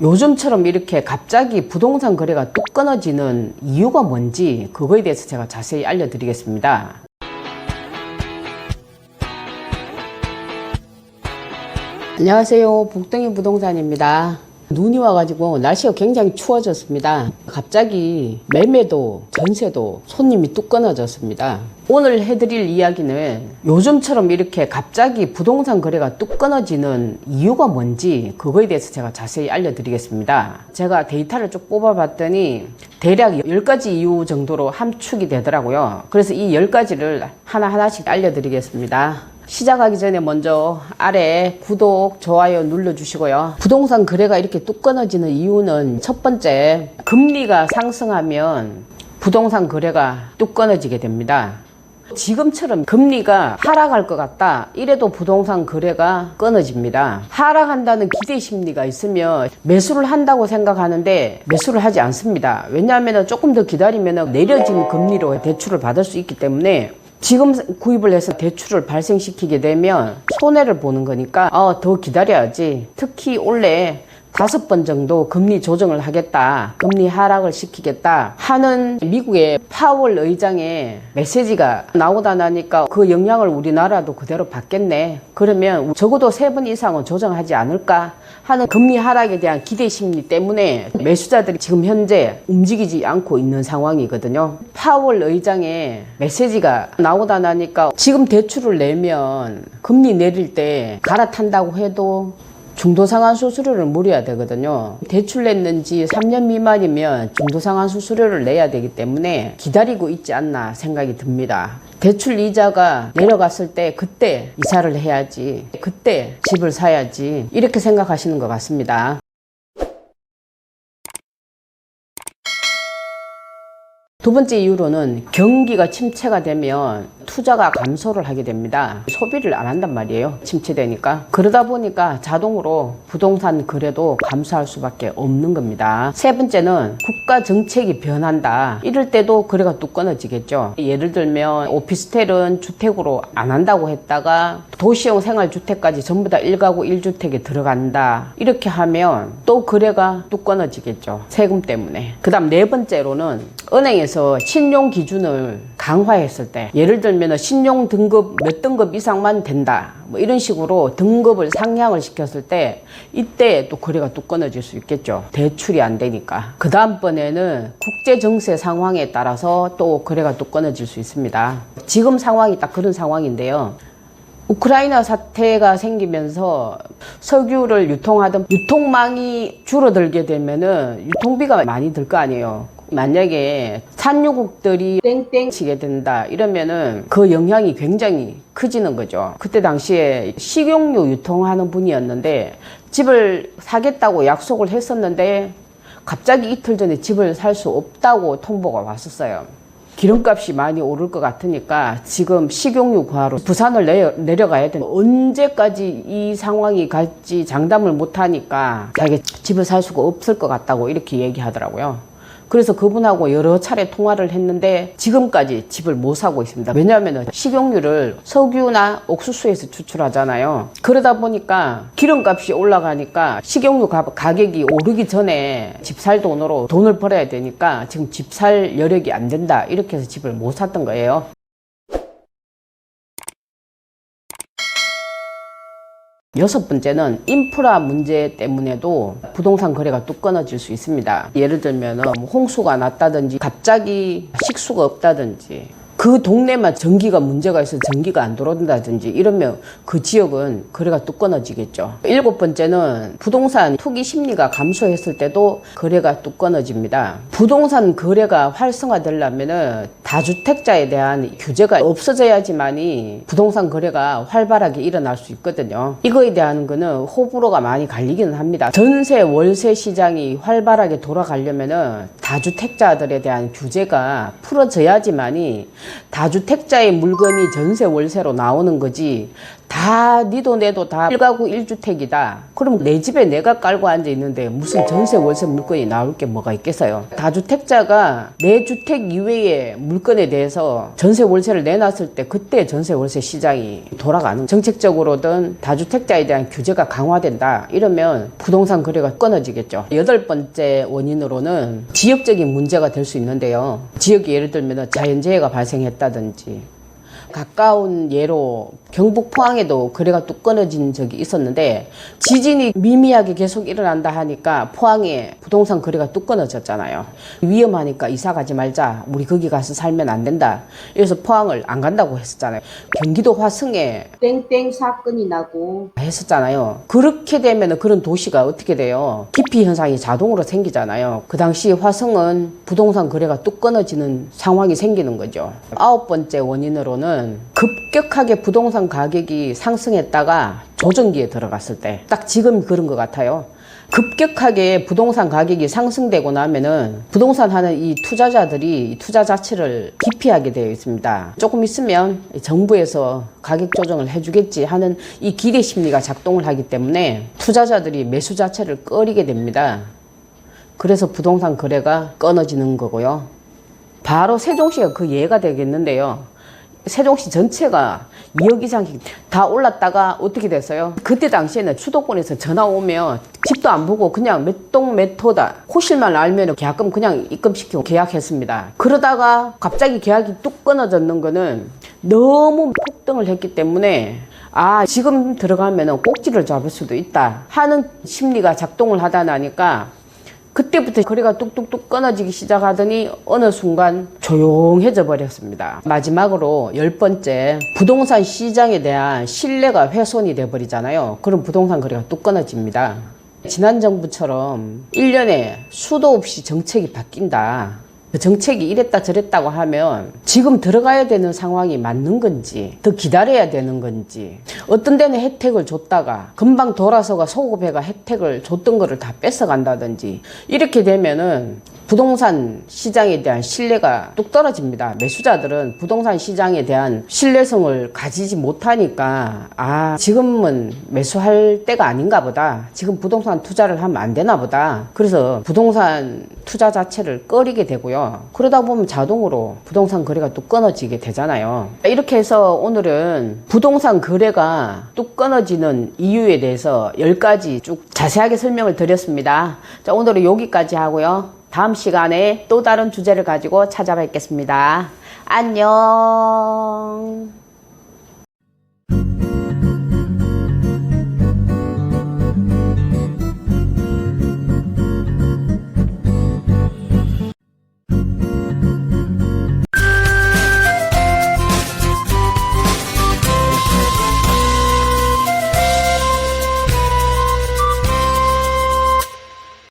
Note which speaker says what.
Speaker 1: 요즘처럼 이렇게 갑자기 부동산 거래가 뚝 끊어지는 이유가 뭔지 그거에 대해서 제가 자세히 알려드리겠습니다. 안녕하세요. 복덩이 부동산입니다. 눈이 와가지고 날씨가 굉장히 추워졌습니다. 갑자기 매매도 전세도 손님이 뚝 끊어졌습니다. 오늘 해드릴 이야기는 요즘처럼 이렇게 갑자기 부동산 거래가 뚝 끊어지는 이유가 뭔지 그거에 대해서 제가 자세히 알려드리겠습니다. 제가 데이터를 쭉 뽑아봤더니 대략 10가지 이유 정도로 함축이 되더라고요. 그래서 이 10가지를 하나하나씩 알려드리겠습니다. 시작하기 전에 먼저 아래 구독, 좋아요 눌러주시고요. 부동산 거래가 이렇게 뚝 끊어지는 이유는 첫 번째, 금리가 상승하면 부동산 거래가 뚝 끊어지게 됩니다. 지금처럼 금리가 하락할 것 같다 이래도 부동산 거래가 끊어집니다. 하락한다는 기대 심리가 있으면 매수를 한다고 생각하는데 매수를 하지 않습니다. 왜냐하면 조금 더 기다리면 내려진 금리로 대출을 받을 수 있기 때문에 지금 구입을 해서 대출을 발생시키게 되면 손해를 보는 거니까 더 기다려야지. 특히 올해 5번 정도 금리 조정을 하겠다, 금리 하락을 시키겠다 하는 미국의 파월 의장의 메시지가 나오다 나니까 그 영향을 우리나라도 그대로 받겠네. 그러면 적어도 3번 이상은 조정하지 않을까 하는 금리 하락에 대한 기대 심리 때문에 매수자들이 지금 현재 움직이지 않고 있는 상황이거든요. 파월 의장의 메시지가 나오다 나니까 지금 대출을 내면 금리 내릴 때 갈아탄다고 해도 중도상환 수수료를 물어야 되거든요. 대출 냈는지 3년 미만이면 중도상환 수수료를 내야 되기 때문에 기다리고 있지 않나 생각이 듭니다. 대출 이자가 내려갔을 때 그때 이사를 해야지, 그때 집을 사야지 이렇게 생각하시는 것 같습니다. 두 번째 이유로는 경기가 침체가 되면 투자가 감소를 하게 됩니다. 소비를 안 한단 말이에요. 침체되니까. 그러다 보니까 자동으로 부동산 거래도 감소할 수밖에 없는 겁니다. 세 번째는 국가 정책이 변한다. 이럴 때도 거래가 뚝 끊어지겠죠. 예를 들면 오피스텔은 주택으로 안 한다고 했다가 도시형 생활주택까지 전부 다 1가구 1주택에 들어간다. 이렇게 하면 또 거래가 뚝 끊어지겠죠. 세금 때문에. 그 다음 네 번째로는 은행에서 신용 기준을 강화했을 때, 예를 들면 신용 등급 몇 등급 이상만 된다 뭐 이런 식으로 등급을 상향을 시켰을 때 이때 또 거래가 뚝 끊어질 수 있겠죠. 대출이 안 되니까. 그 다음번에는 국제 정세 상황에 따라서 또 거래가 뚝 끊어질 수 있습니다. 지금 상황이 딱 그런 상황인데요. 우크라이나 사태가 생기면서 석유를 유통하던 유통망이 줄어들게 되면은 유통비가 많이 들 거 아니에요. 만약에 산유국들이 땡땡 치게 된다 이러면은 그 영향이 굉장히 커지는 거죠. 그때 당시에 식용유 유통하는 분이었는데 집을 사겠다고 약속을 했었는데 갑자기 이틀 전에 집을 살 수 없다고 통보가 왔었어요. 기름값이 많이 오를 것 같으니까 지금 식용유 구하러 부산을 내려가야 되는데 언제까지 이 상황이 갈지 장담을 못하니까 자기 집을 살 수가 없을 것 같다고 이렇게 얘기하더라고요. 그래서 그분하고 여러 차례 통화를 했는데 지금까지 집을 못 사고 있습니다. 왜냐하면 식용유를 석유나 옥수수에서 추출하잖아요. 그러다 보니까 기름값이 올라가니까 식용유 가격이 오르기 전에 집 살 돈으로 돈을 벌어야 되니까 지금 집 살 여력이 안 된다. 이렇게 해서 집을 못 샀던 거예요. 여섯 번째는 인프라 문제 때문에도 부동산 거래가 뚝 끊어질 수 있습니다. 예를 들면 홍수가 났다든지 갑자기 식수가 없다든지 그 동네만 전기가 문제가 있어서 전기가 안 들어온다든지 이러면 그 지역은 거래가 뚝 끊어지겠죠. 일곱 번째는 부동산 투기 심리가 감소했을 때도 거래가 뚝 끊어집니다. 부동산 거래가 활성화되려면 다주택자에 대한 규제가 없어져야지만이 부동산 거래가 활발하게 일어날 수 있거든요. 이거에 대한 거는 호불호가 많이 갈리기는 합니다. 전세 월세 시장이 활발하게 돌아가려면 다주택자들에 대한 규제가 풀어져야지만이 다주택자의 물건이 전세 월세로 나오는 거지 다 니도 내도 다 1가구 1주택이다. 그럼 내 집에 내가 깔고 앉아 있는데 무슨 전세 월세 물건이 나올 게 뭐가 있겠어요. 다주택자가 내 주택 이외의 물건에 대해서 전세 월세를 내놨을 때 그때 전세 월세 시장이 돌아가는, 정책적으로든 다주택자에 대한 규제가 강화된다 이러면 부동산 거래가 끊어지겠죠. 8번째 원인으로는 지역적인 문제가 될 수 있는데요. 지역이 예를 들면 자연재해가 발생했다든지, 가까운 예로 경북 포항에도 거래가 뚝 끊어진 적이 있었는데 지진이 미미하게 계속 일어난다 하니까 포항에 부동산 거래가 뚝 끊어졌잖아요. 위험하니까 이사 가지 말자, 우리 거기 가서 살면 안 된다, 그래서 포항을 안 간다고 했었잖아요. 경기도 화성에 땡땡 사건이 나고 했었잖아요. 그렇게 되면 그런 도시가 어떻게 돼요? 기피 현상이 자동으로 생기잖아요. 그 당시 화성은 부동산 거래가 뚝 끊어지는 상황이 생기는 거죠. 9번째 원인으로는 급격하게 부동산 가격이 상승했다가 조정기에 들어갔을 때, 딱 지금 그런 것 같아요. 급격하게 부동산 가격이 상승되고 나면은 부동산 하는 이 투자자들이 투자 자체를 기피하게 되어 있습니다. 조금 있으면 정부에서 가격 조정을 해주겠지 하는 이 기대 심리가 작동을 하기 때문에 투자자들이 매수 자체를 꺼리게 됩니다. 그래서 부동산 거래가 끊어지는 거고요. 바로 세종시가 그 예가 되겠는데요. 세종시 전체가 2억 이상씩 다 올랐다가 어떻게 됐어요? 그때 당시에는 수도권에서 전화 오면 집도 안 보고 그냥 몇 동 몇 호다, 호실만 알면 계약금 그냥 입금시키고 계약했습니다. 그러다가 갑자기 계약이 뚝 끊어졌는 거는 너무 폭등을 했기 때문에 지금 들어가면 꼭지를 잡을 수도 있다 하는 심리가 작동을 하다 나니까 그때부터 거래가 뚝뚝뚝 끊어지기 시작하더니 어느 순간 조용해져 버렸습니다. 마지막으로 10번째, 부동산 시장에 대한 신뢰가 훼손이 돼버리잖아요. 그럼 부동산 거래가 뚝 끊어집니다. 지난 정부처럼 1년에 수도 없이 정책이 바뀐다, 그 정책이 이랬다 저랬다고 하면 지금 들어가야 되는 상황이 맞는 건지, 더 기다려야 되는 건지, 어떤 데는 혜택을 줬다가 금방 돌아서가 소급해가 혜택을 줬던 거를 다 뺏어간다든지, 이렇게 되면은 부동산 시장에 대한 신뢰가 뚝 떨어집니다. 매수자들은 부동산 시장에 대한 신뢰성을 가지지 못하니까 지금은 매수할 때가 아닌가 보다, 지금 부동산 투자를 하면 안 되나 보다, 그래서 부동산 투자 자체를 꺼리게 되고요. 그러다 보면 자동으로 부동산 거래가 뚝 끊어지게 되잖아요. 이렇게 해서 오늘은 부동산 거래가 뚝 끊어지는 이유에 대해서 10가지 쭉 자세하게 설명을 드렸습니다. 자, 오늘은 여기까지 하고요. 다음 시간에 또 다른 주제를 가지고 찾아뵙겠습니다. 안녕.